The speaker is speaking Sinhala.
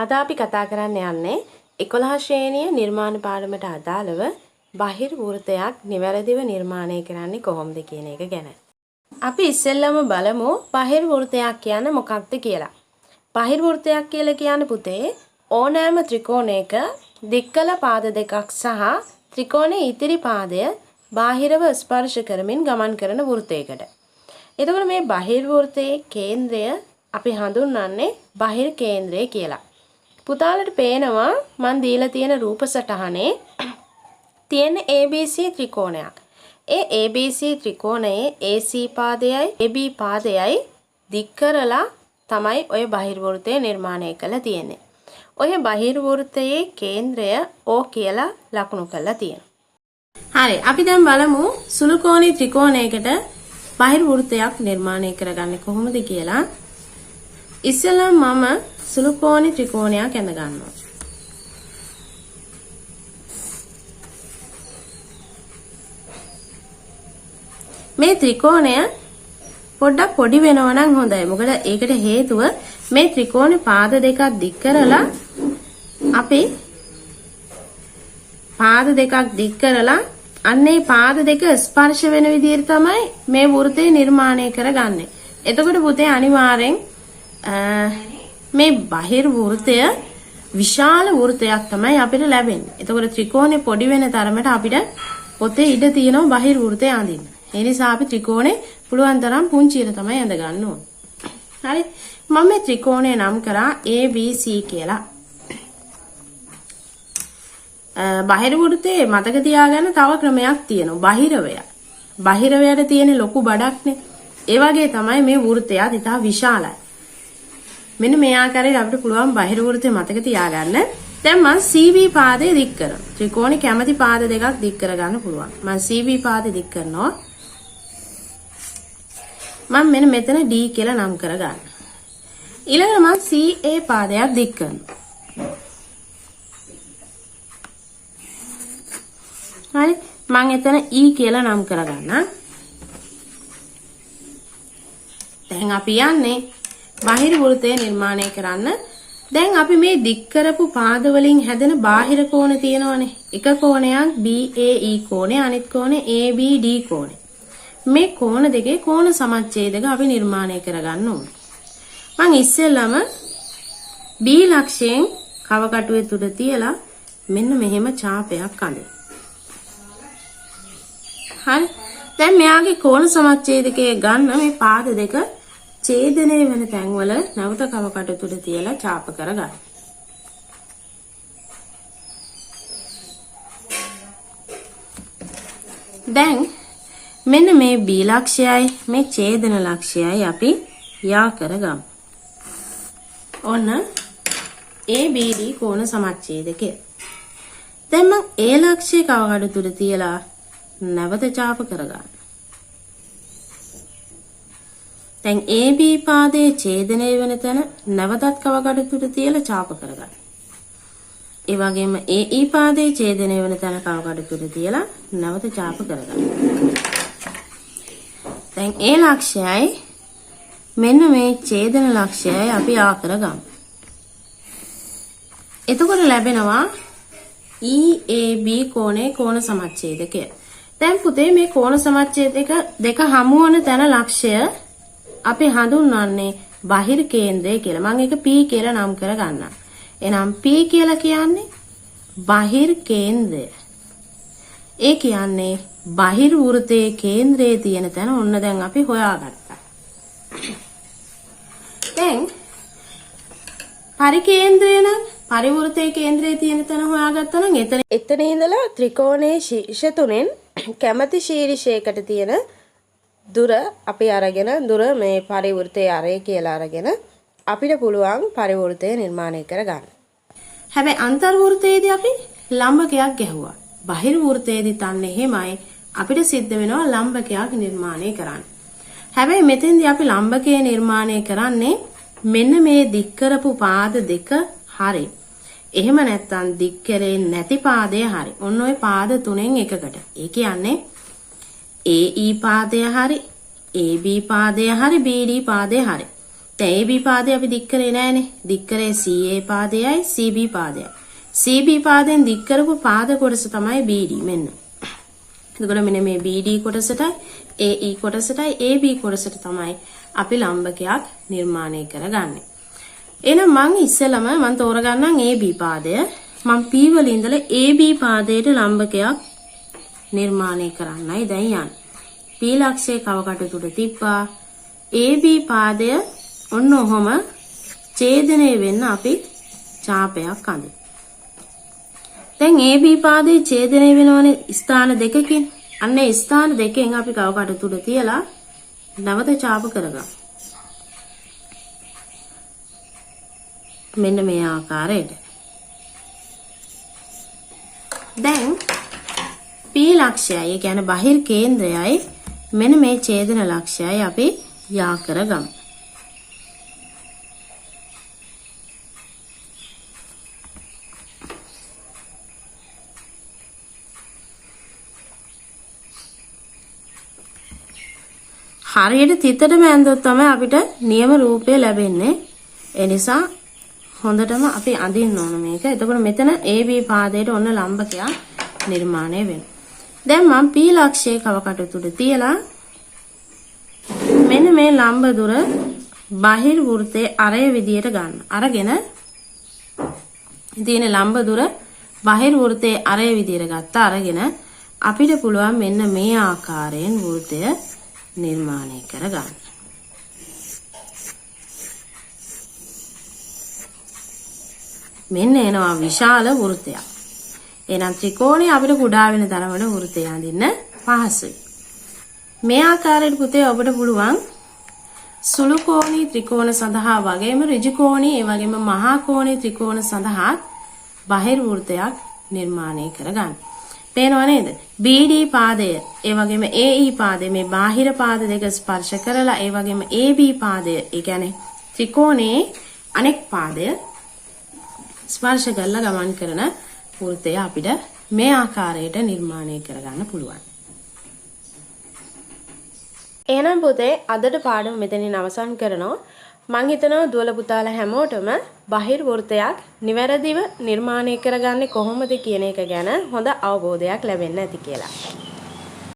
අද අපි කතා කරන්න යන්නේ 11 ශ්‍රේණිය නිර්මාණ පාඩමට අදාළව බාහිර වෘත්තයක් නිවැරදිව නිර්මාණය කරන්නේ කොහොමද කියන එක ගැන. අපි ඉස්සෙල්ලම බලමු බාහිර වෘත්තයක් කියන්නේ මොකක්ද කියලා. බාහිර වෘත්තයක් කියලා කියන්නේ පුතේ ඕනෑම ත්‍රිකෝණයක දික්කල පාද දෙකක් සහ ත්‍රිකෝණයේ ඉතිරි පාදය බාහිරව ස්පර්ශ කරමින් ගමන් කරන වෘත්තයකට. එතකොට මේ බාහිර වෘත්තයේ කේන්ද්‍රය අපි හඳුන්වන්නේ බාහිර කේන්ද්‍රය කියලා. පුතාලට පේනවා මන් දීලා තියෙන රූප සටහනේ තියෙන ABC ත්‍රිකෝණයක්. ඒ ABC ත්‍රිකෝණයේ AC පාදයයි AB පාදයයි දික් කරලා තමයි ඔය බාහිර වෘත්තය නිර්මාණය කරලා තියෙන්නේ. ඔය බාහිර වෘත්තයේ කේන්ද්‍රය O කියලා ලකුණු කරලා තියෙනවා. හරි අපි දැන් බලමු සුළුකෝණී ත්‍රිකෝණයකට බාහිර වෘත්තයක් නිර්මාණය කරගන්නේ කොහොමද කියලා. ඉස්සෙල්ලා මම සුළුකෝණී ත්‍රිකෝණයක් ඇඳ ගන්නවා. මේ ත්‍රිකෝණය පොඩ්ඩක් පොඩි වෙනවා නම් හොඳයි. මොකද ඒකට හේතුව මේ ත්‍රිකෝණේ පාද දෙකක් දික් කරලා අපි පාද දෙකක් දික් කරලා අන්නේ පාද දෙක ස්පර්ශ වෙන විදිහට තමයි මේ වෘත්තය නිර්මාණය කරගන්නේ. එතකොට පුතේ අනිවාර්යෙන් මේ බාහිර වෘත්තය විශාල වෘත්තයක් තමයි අපිට ලැබෙන්නේ. එතකොට ත්‍රිකෝණේ පොඩි වෙන තරමට අපිට පොතේ ඉඩ තියෙනවා බාහිර වෘත්තය අඳින්න. ඒ නිසා අපි ත්‍රිකෝණේ පුළුවන් තරම් පුංචියට තමයි අඳ ගන්න ඕනේ. හරි. මම මේ ත්‍රිකෝණය නම් කරා ABC කියලා. බාහිර වෘත්තේ මතක තියාගන්න තව ක්‍රමයක් තියෙනවා. බාහිරවය. බාහිරවයට තියෙන ලොකු බඩක්නේ. ඒ වගේ තමයි මේ වෘත්තයත් ඉතා විශාලයි. මෙන්න මේ ආකාරයට අපිට පුළුවන් බාහිර වෘත්තය මතක තියාගන්න. දැන් මම CB පාදේ දික් කරනවා. ත්‍රිකෝණේ කැමති පාද දෙකක් දික් කරගන්න පුළුවන්. මම CB පාදේ දික් කරනවා. මම මෙන්න මෙතන D කියලා නම් කරගන්න. ඊළඟට මම CA පාදයක් දික් කරනවා. හරි මම එතන E කියලා නම් කරගන්න. දැන් අපි යන්නේ බාහිර වෘත්තය නිර්මාණය කරන්න. දැන් අපි මේ දික් කරපු පාද වලින් හැදෙන බාහිර කෝණ තියෙනවනේ. එක කෝණයක් BAE කෝණය, අනිත් කෝණය ABD කෝණය. මේ කෝණ දෙකේ කෝණ සමච්ඡේදක අපි නිර්මාණය කරගන්න ඕනේ. මම ඉස්සෙල්ලම B ලක්ෂයෙන් කවකටුවේ තුඩ තියලා මෙන්න මෙහෙම ඡාපයක් අඳිනවා. හරි. දැන් මෙයාගේ කෝණ සමච්ඡේදකයේ ගන්න මේ පාද දෙක ඡේදනය වෙන තැන්වල නැවත කවකටු තුඩ තියලා ඡාප කරගන්න. දැන් මෙන්න මේ B ලක්ෂයයි මේ ඡේදන ලක්ෂයයි අපි යා කරගමු. ඔන්න ABD කෝණ සමච්ඡේදකය. දැන් මම A ලක්ෂයේ කවකටු තුඩ තියලා නැවත ඡාප කරගන්න. දැන් AB පාදයේ ඡේදනය වෙන තැන නැවතත් කවකටු තුඩ තියලා ඡාප කරගන්න. ඒ වගේම AE පාදයේ ඡේදනය වෙන තැන කවකටු තුඩ තියලා නැවත ඡාප කරගන්න. දැන් A ලක්ෂයයි මෙන්න මේ ඡේදන ලක්ෂයයි අපි ආ කරගමු. එතකොට ලැබෙනවා EAB කෝණේ කෝණ සමච්ඡේදකය. දැන් පුතේ මේ කෝණ සමච්ඡේදක දෙක හමු වන තැන ලක්ෂය අපි හඳුන්වන්නේ බාහිර කේන්ද්‍රය කියලා. මම ඒක P කියලා නම් කරගන්නම්. එහෙනම් P කියලා කියන්නේ බාහිර කේන්ද්‍රය. ඒ කියන්නේ බාහිර වෘත්තයේ කේන්ද්‍රයේ තියෙන තැන ඔන්න දැන් අපි හොයාගත්තා. දැන් පරිකේන්ද්‍රය නම් පරිවෘත්තයේ කේන්ද්‍රයේ තියෙන තැන හොයාගත්තා නම් එතන ඉඳලා ත්‍රිකෝණයේ ශීර්ෂ තුනෙන් කැමැති ශීර්ෂයකට තියෙන දුර අපි අරගෙන දුර මේ පරිවෘත්තයේ අරය කියලා අරගෙන අපිට පුළුවන් පරිවෘත්තය නිර්මාණය කරගන්න. හැබැයි අන්තර්වෘත්තයේදී අපි ලම්බකයක් ගැහුවා. බාහිර වෘත්තයේදී තන්න එහෙමයි අපිට සිද්ධ වෙනවා ලම්බකයක් නිර්මාණය කරන්න. හැබැයි මෙතෙන්දී අපි ලම්බකය නිර්මාණය කරන්නේ මෙන්න මේ දික් කරපු පාද දෙක හරි. එහෙම නැත්නම් දික් කරේ නැති පාදය හරි. ඔන්න ඔය පාද තුනෙන් එකකට. ඒ කියන්නේ AE පාදය හරි, AB පාදය හරි, BD පාදය හරි. දැන් AB පාදේ අපි දික් කරේ නෑනේ. දික් කරේ CA පාදයයි CB පාදයයි. CB පාදෙන් දික් කරපු පාද කොටස තමයි BD මෙන්න. එතකොට මෙන්න මේ BD කොටසටයි AE කොටසටයි AB කොටසට තමයි අපි ලම්බකයක් නිර්මාණය කරගන්නේ. එහෙනම් මම ඉස්සෙල්ලම මම තෝරගන්නම් AB පාදය. මම P වල ඉඳලා AB පාදයට ලම්බකයක් නිර්මාණය කරන්නයි දැන් යන්නේ. P ලක්ෂයේ කවකට උඩ තිබ්බා. AB පාදය ඔන්න ඔහොම ඡේදනය වෙන්න අපි ඡාපයක් අඳිමු. දැන් AB පාදයේ ඡේදනය වෙනවනේ ස්ථාන දෙකකින්. අන්න ඒ ස්ථාන දෙකෙන් අපි කවකට උඩ තියලා නැවත ඡාප කරගමු. මෙන්න මේ ආකාරයට. දැන් P ලක්ෂයයි, ඒ කියන්නේ බහිර් කේන්ද්‍රයයි මෙන්න මේ ඡේදන ලක්ෂයයි අපි යා කරගමු. හරියට තිතටම ඇඳුවොත් තමයි අපිට නියම රූපය ලැබෙන්නේ. ඒ නිසා හොඳටම අපි අඳින්න ඕන මේක. එතකොට මෙතන AB පාදයට ඔන්න ලම්බකයක් නිර්මාණය වෙනවා. දැන් මම P ලක්ෂයේ කවකට උඩ තියලා මෙන්න මේ ලම්බ දුර බාහිර වෘත්තයේ අරය විදියට ගන්න. අරගෙන තියෙන ලම්බ දුර බාහිර වෘත්තයේ අරය විදියට ගත්තා. අරගෙන අපිට පුළුවන් මෙන්න මේ ආකාරයෙන් වෘත්තය නිර්මාණය කරගන්න. මෙන්න එනවා විශාල වෘත්තයක්. එහෙනම් ත්‍රිකෝණය අපිට කුඩා වෙන තරමට වෘත්තය අඳින්න පහසුයි. මේ ආකාරයට පුතේ ඔබට පුළුවන් සුළු කෝණී ත්‍රිකෝණ සඳහා වගේම ඍජු කෝණී ඒ වගේම මහා කෝණී ත්‍රිකෝණ සඳහා බාහිර වෘත්තයක් නිර්මාණය කරගන්න. පේනව නේද? BD පාදය ඒ වගේම AE පාදය මේ බාහිර පාද දෙක ස්පර්ශ කරලා ඒ වගේම AB පාදය ඒ කියන්නේ ත්‍රිකෝණයේ අනෙක් පාදය ස්පර්ශ කරලා ගමන් කරන වෘත්තය අපිට මේ ආකාරයට නිර්මාණය කරගන්න පුළුවන්. එහෙනම් පුතේ අදට පාඩම මෙතනින් අවසන් කරනවා. මම හිතනවා දුවල පුතාලා හැමෝටම බාහිර වෘත්තයක් නිවැරදිව නිර්මාණය කරගන්නේ කොහොමද කියන එක ගැන හොඳ අවබෝධයක් ලැබෙන්න ඇති කියලා.